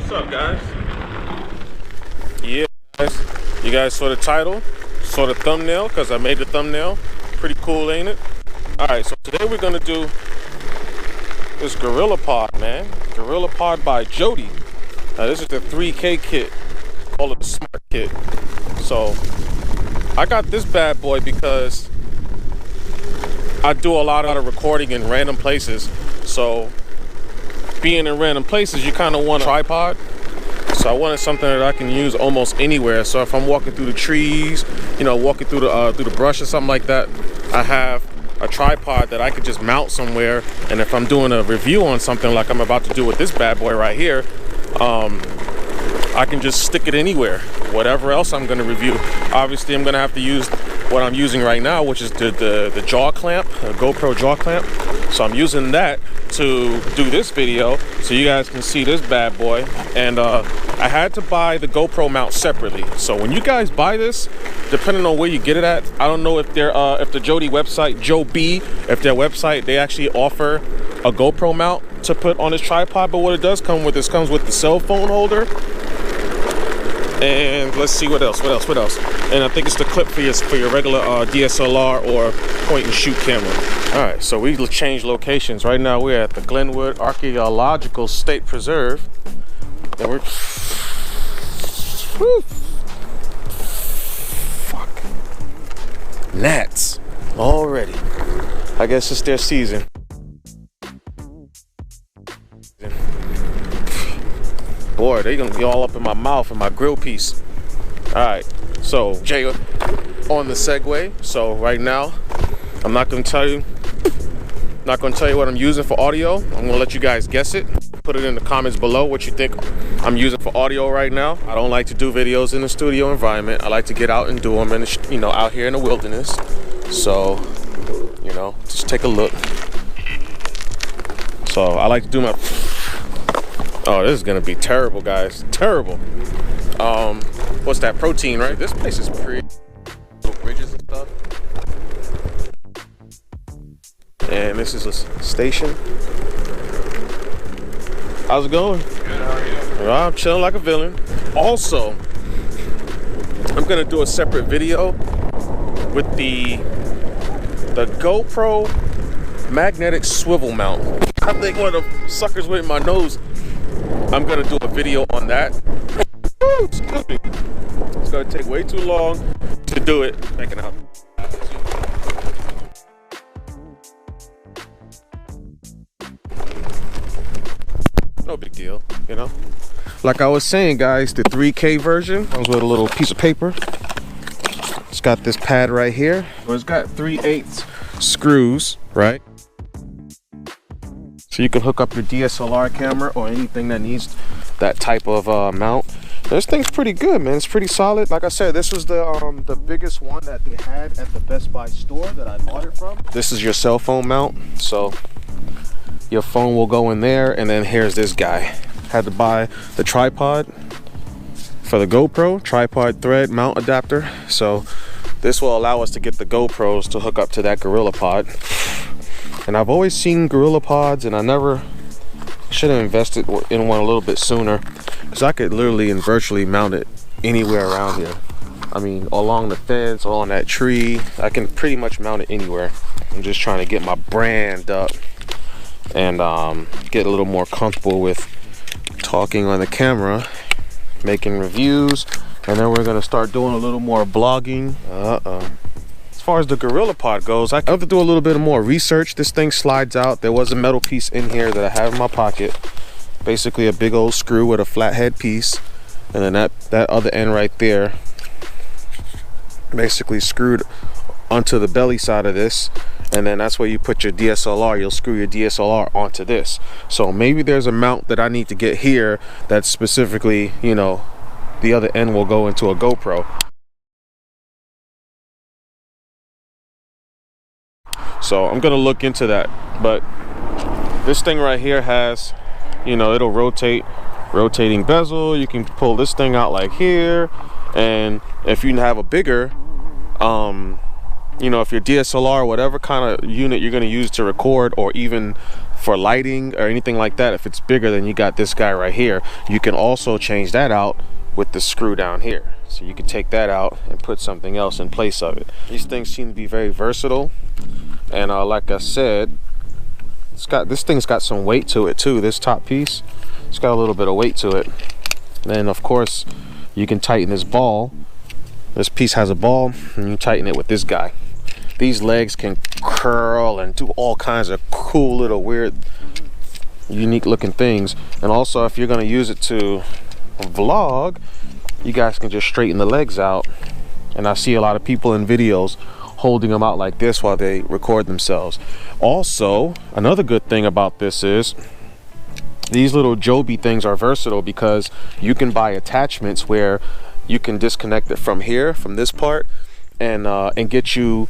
What's up, guys? Yeah, guys. You guys saw the title, saw the thumbnail, because I made the thumbnail. Pretty cool, ain't it? Alright, so today we're gonna do this Gorilla Pod, man. Gorilla Pod by Jody. Now this is the 3K kit. Call it the Smart Kit. So I got this bad boy because I do a lot of recording in random places. So being in random places, you kind of want a tripod. So I wanted something that I can use almost anywhere. So if I'm walking through the trees, you know, walking through the brush or something like that, I have a tripod that I could just mount somewhere. And if I'm doing a review on something like I'm about to do with this bad boy right here, I can just stick it anywhere. Whatever else I'm going to review. Obviously, I'm going to have to use what I'm using right now, which is the jaw clamp, a GoPro jaw clamp. So I'm using that to do this video so you guys can see this bad boy. And I had to buy the GoPro mount separately. So when you guys buy this, depending on where you get it at, I don't know if they're if the Jody website, JOBY, if their website, they actually offer a GoPro mount to put on this tripod. But what it does come with is comes with the cell phone holder. And let's see what else. And I think it's the clip for your regular DSLR or point and shoot camera. All right, so we changed locations. Right now we're at the Glenwood Archaeological State Preserve. And we're fuck gnats already. I guess it's their season. Boy, they're gonna be all up in my mouth and my grill piece. All right, so Jay on the Segway. So right now, I'm not gonna tell you what I'm using for audio. I'm gonna let you guys guess it. Put it in the comments below what you think I'm using for audio right now. I don't like to do videos in the studio environment. I like to get out and do them in the, you know, out here in the wilderness. So, you know, just take a look. So I like to do my. Oh, this is gonna be terrible, guys. Terrible. What's that? Protein, right? This place is pretty. Little bridges and stuff. And this is a station. How's it going? Good, how are you? I'm chilling like a villain. Also, I'm gonna do a separate video with the GoPro magnetic swivel mount. I think one of the suckers went in my nose. I'm gonna do a video on that. Excuse me. It's gonna take way too long to do it. Checking out. No big deal, you know. Like I was saying, guys, the 3K version comes with a little piece of paper. It's got this pad right here. It's got 3/8 screws, right? So you can hook up your DSLR camera or anything that needs that type of mount. This thing's pretty good, man. It's pretty solid. Like I said, this was the biggest one that they had at the Best Buy store that I bought it from. This is your cell phone mount. So your phone will go in there, and then here's this guy. Had to buy the tripod for the GoPro, tripod thread mount adapter. So this will allow us to get the GoPros to hook up to that Gorilla Pod. And I've always seen Gorilla Pods, and I never should have invested in one a little bit sooner, because I could literally and virtually mount it anywhere around here. I mean, along the fence, on that tree, I can pretty much mount it anywhere. I'm just trying to get my brand up and get a little more comfortable with talking on the camera, making reviews, and then we're gonna start doing a little more blogging. As far as the Gorilla Pod goes, I have to do a little bit more research. This thing slides out. There was a metal piece in here that I have in my pocket. Basically a big old screw with a flathead piece. And then that other end right there, basically screwed onto the belly side of this. And then that's where you put your DSLR. You'll screw your DSLR onto this. So maybe there's a mount that I need to get here that's specifically, you know, the other end will go into a GoPro. So I'm gonna look into that. But this thing right here has, you know, it'll rotating bezel. You can pull this thing out like here, and if you have a bigger you know, if your DSLR, whatever kind of unit you're gonna use to record or even for lighting or anything like that, if it's bigger, then you got this guy right here. You can also change that out with the screw down here. So you can take that out and put something else in place of it. These things seem to be very versatile. And like I said, this thing's got some weight to it too. This top piece, it's got a little bit of weight to it. And of course, you can tighten this ball. This piece has a ball, and you tighten it with this guy. These legs can curl and do all kinds of cool little weird, unique looking things. And also, if you're gonna use it to vlog, you guys can just straighten the legs out. And I see a lot of people in videos holding them out like this while they record themselves. Also, another good thing about this is these little Joby things are versatile, because you can buy attachments where you can disconnect it from here, from this part, and get you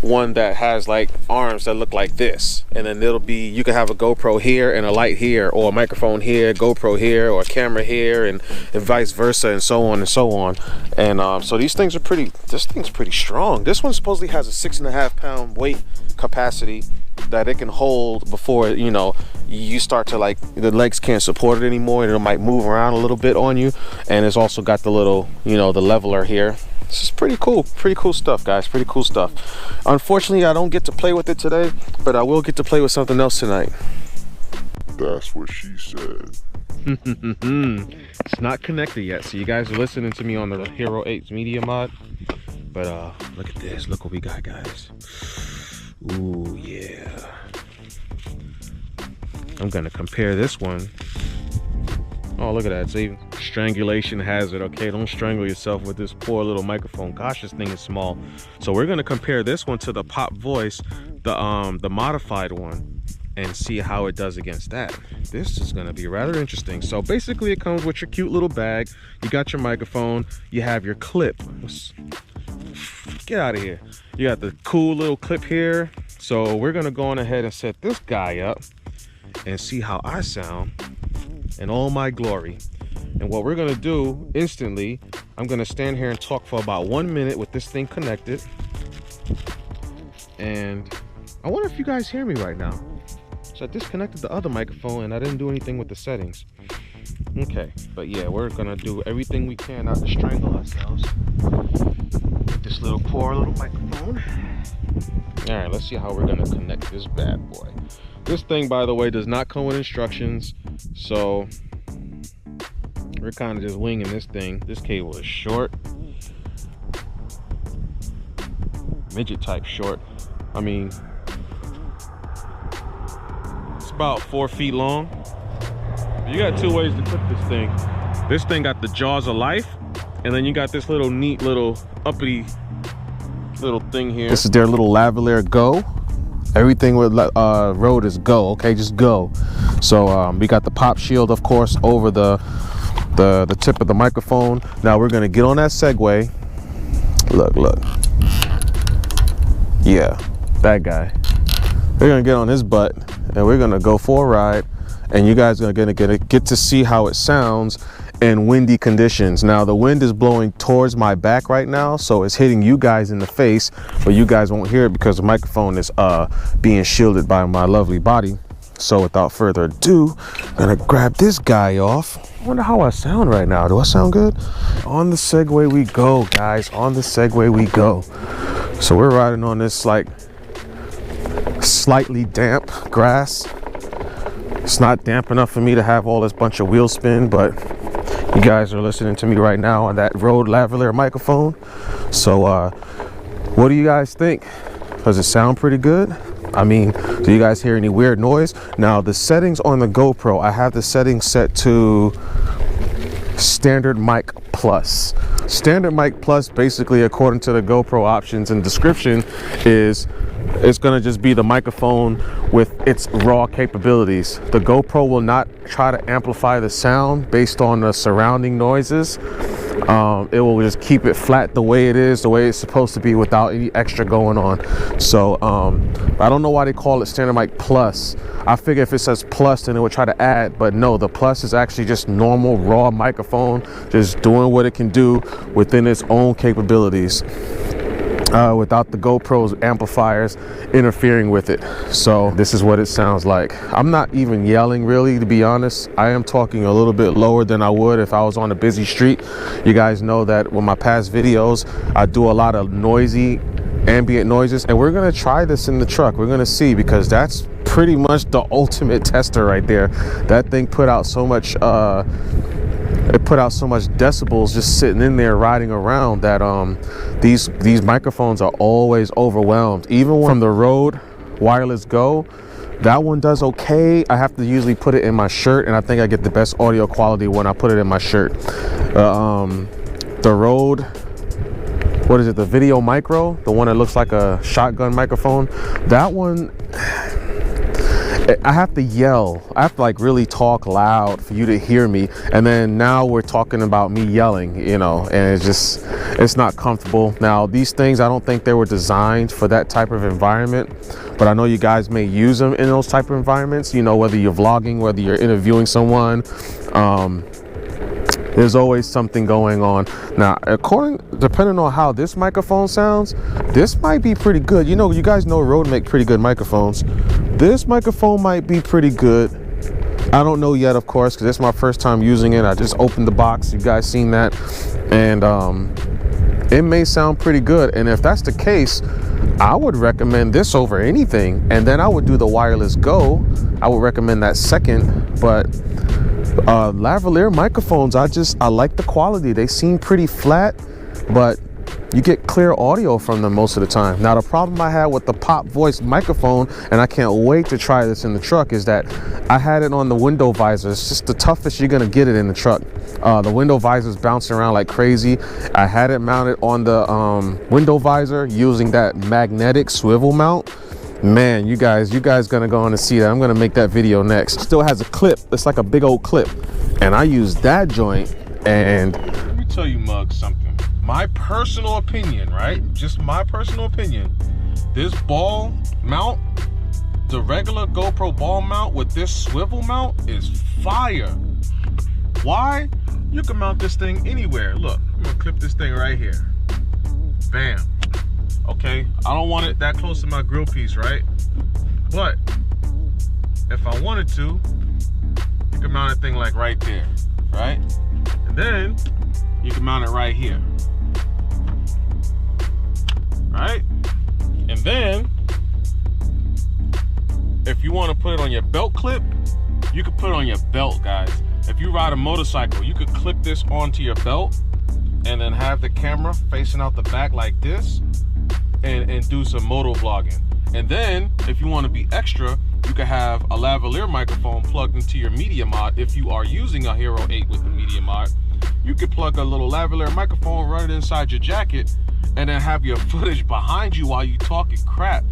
one that has like arms that look like this, and then it'll be, you can have a GoPro here and a light here, or a microphone here, GoPro here, or a camera here, and vice versa, and so on and so on. And so these things are this thing's pretty strong. This one supposedly has a 6.5 pound weight capacity that it can hold before, you know, you start to, like, the legs can't support it anymore, and it might move around a little bit on you. And it's also got the little, you know, the leveler here. This is pretty cool stuff, guys. Pretty cool stuff. Unfortunately, I don't get to play with it today, but I will get to play with something else tonight. That's what she said. It's not connected yet, so you guys are listening to me on the Hero 8's media mod. But look at this. Look what we got, guys. Ooh, yeah. I'm gonna compare this one. Oh, look at that. It's even strangulation hazard. Okay, don't strangle yourself with this poor little microphone. Gosh, this thing is small. So we're gonna compare this one to the Pop Voice, the modified one, and see how it does against that. This is gonna be rather interesting. So basically, it comes with your cute little bag. You got your microphone. You have your clip. Get out of here. You got the cool little clip here. So we're gonna go on ahead and set this guy up and see how I sound in all my glory. And what we're gonna do instantly, I'm gonna stand here and talk for about 1 minute with this thing connected. And I wonder if you guys hear me right now. So I disconnected the other microphone and I didn't do anything with the settings. Okay, but yeah, we're gonna do everything we can not to strangle ourselves with this little poor little microphone. All right, let's see how we're gonna connect this bad boy. This thing, by the way, does not come with instructions, so we're kind of just winging this thing. This cable is short, midget type short. I mean, it's about 4 feet long. You got 2 ways to clip this thing. This thing got the jaws of life, and then you got this little neat little uppity little thing here. This is their little Lavalier Go. Everything with Rode is Go, okay, just Go. So we got the pop shield, of course, over the tip of the microphone. Now we're gonna get on that Segway. Look. Yeah, that guy. We're gonna get on his butt and we're gonna go for a ride, and you guys are gonna get to see how it sounds in windy conditions. Now the wind is blowing towards my back right now, so it's hitting you guys in the face, but you guys won't hear it because the microphone is being shielded by my lovely body. So without further ado, I'm gonna grab this guy off. I wonder how I sound right now. Do I sound good? On the Segway we go, guys. On the Segway we go. So we're riding on this like slightly damp grass. It's not damp enough for me to have all this bunch of wheel spin, but you guys are listening to me right now on that Rode Lavalier microphone. So what do you guys think? Does it sound pretty good? I mean, do you guys hear any weird noise? Now the settings on the GoPro, I have the settings set to Standard Mic Plus. Standard Mic Plus, basically, according to the GoPro options and description, is it's gonna just be the microphone with its raw capabilities. The GoPro will not try to amplify the sound based on the surrounding noises. It will just keep it flat the way it is, the way it's supposed to be, without any extra going on. So I don't know why they call it Standard Mic Plus. I figure if it says plus, then it would try to add, but no, the plus is actually just normal raw microphone, just doing what it can do within its own capabilities. without the GoPro's amplifiers interfering with it. So this is what it sounds like. I'm not even yelling really, to be honest. I am talking a little bit lower than I would if I was on a busy street. You guys know that with my past videos, I do a lot of noisy ambient noises, and we're gonna try this in the truck. We're gonna see, because that's pretty much the ultimate tester right there. That thing put out so much decibels just sitting in there riding around that these microphones are always overwhelmed. Even from the Rode Wireless Go, that one does okay. I have to usually put it in my shirt, and I think I get the best audio quality when I put it in my shirt. The Rode, what is it, the Video Micro, the one that looks like a shotgun microphone, that one, I have to yell. I have to like really talk loud for you to hear me. And then now we're talking about me yelling, you know, and it's not comfortable. Now, these things, I don't think they were designed for that type of environment, but I know you guys may use them in those type of environments, you know, whether you're vlogging, whether you're interviewing someone. There's always something going on. Now, depending on how this microphone sounds, this might be pretty good. You know, you guys know Rode make pretty good microphones. This microphone might be pretty good. I don't know yet, of course, because this is my first time using it. I just opened the box. You guys seen that? And it may sound pretty good. And if that's the case, I would recommend this over anything. And then I would do the Wireless Go. I would recommend that second. But lavalier microphones, I like the quality. They seem pretty flat, but you get clear audio from them most of the time. Now, the problem I had with the pop voice microphone, and I can't wait to try this in the truck, is that I had it on the window visor. It's just the toughest you're gonna get it in the truck. The window visor's bouncing around like crazy. I had it mounted on the window visor using that magnetic swivel mount. Man, you guys gonna go on and see that. I'm gonna make that video next. Still has a clip. It's like a big old clip, and I use that joint. And let me tell you, Mug, something. My personal opinion, right? Just my personal opinion. This ball mount, the regular GoPro ball mount with this swivel mount is fire. Why? You can mount this thing anywhere. Look, I'm gonna clip this thing right here. Bam. Okay, I don't want it that close to my grill piece, right? But if I wanted to, you can mount a thing like right there, right? And then you can mount it right here, right? And then if you want to put it on your belt clip, you could put it on your belt, guys. If you ride a motorcycle, you could clip this onto your belt and then have the camera facing out the back like this, and do some moto vlogging. And then if you want to be extra, you can have a lavalier microphone plugged into your media mod. If you are using a Hero 8 with the media mod, you could plug a little lavalier microphone, run it inside your jacket, and then have your footage behind you while you talking crap.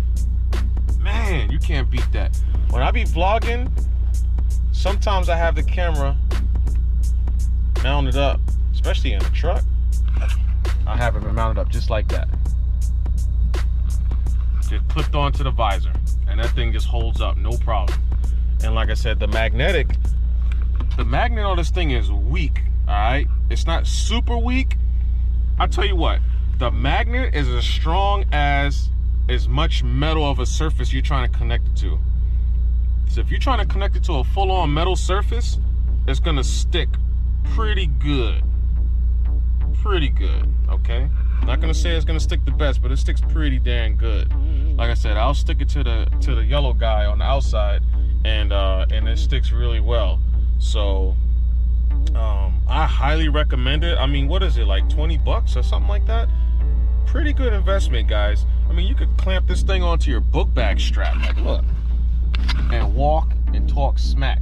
Man, you can't beat that. When I be vlogging, sometimes I have the camera mounted up, especially in the truck. I have it mounted up just like that. Just clipped onto the visor, and that thing just holds up, no problem. And like I said, the magnet on this thing is weak, all right? It's not super weak. I tell you what, the magnet is as strong as much metal of a surface you're trying to connect it to. So if you're trying to connect it to a full-on metal surface, it's gonna stick pretty good. Pretty good, okay? I'm not gonna say it's gonna stick the best, but it sticks pretty dang good. Like I said, I'll stick it to the yellow guy on the outside, and it sticks really well. So I highly recommend it. I mean, what is it, like 20 bucks or something like that? Pretty good investment, guys. I mean, you could clamp this thing onto your book bag strap, like look, and walk and talk smack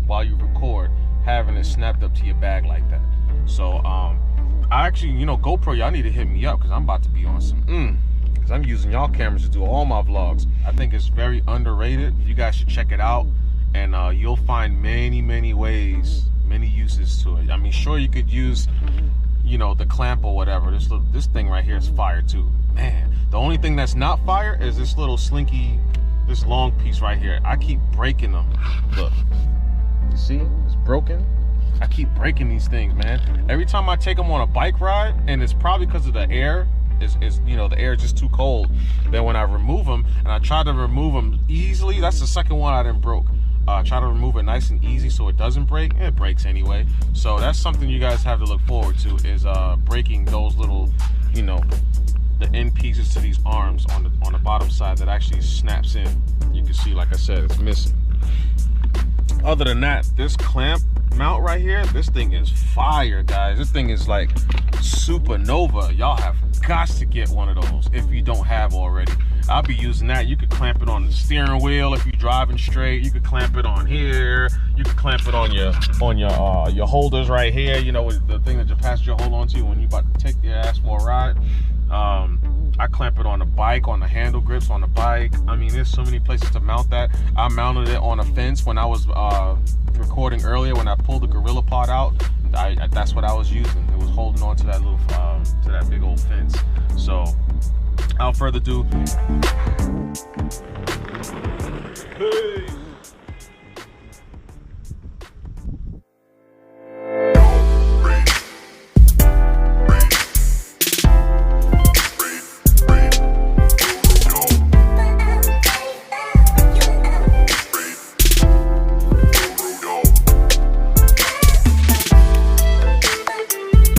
while you record, having it snapped up to your bag like that. So I actually, you know, GoPro, y'all need to hit me up, because I'm about to be on some because I'm using y'all cameras to do all my vlogs. I think it's very underrated. You guys should check it out, and you'll find many ways, many uses to it. I mean, sure, you could use, you know, the clamp or whatever. This thing right here is fire too. Man, the only thing that's not fire is this little slinky, this long piece right here. I keep breaking them. Look, you see, it's broken. I keep breaking these things, man. Every time I take them on a bike ride, and it's probably because of the air you know, the air is just too cold. Then when I remove them, and I try to remove them easily, that's the second one I didn't broke. Try to remove it nice and easy so it doesn't break. It breaks anyway. So that's something you guys have to look forward to, is breaking those little, you know, the end pieces to these arms on the bottom side that actually snaps in. You can see, like I said, it's missing. Other than that, this clamp mount right here, this thing is fire, guys. This thing is like supernova. Y'all have got to get one of those if you don't have already. I'll be using that. You could clamp it on the steering wheel if you're driving straight. You could clamp it on here. You could clamp it on your holders right here. You know, the thing that your passenger hold on to when you about to take your ass for a ride. I clamp it on the bike, on the handle grips on the bike. I mean, there's so many places to mount that. I mounted it on a fence when I was recording earlier. When I pulled the GorillaPod out, that's what I was using. It was holding on to that little to that big old fence. So without further ado, peace.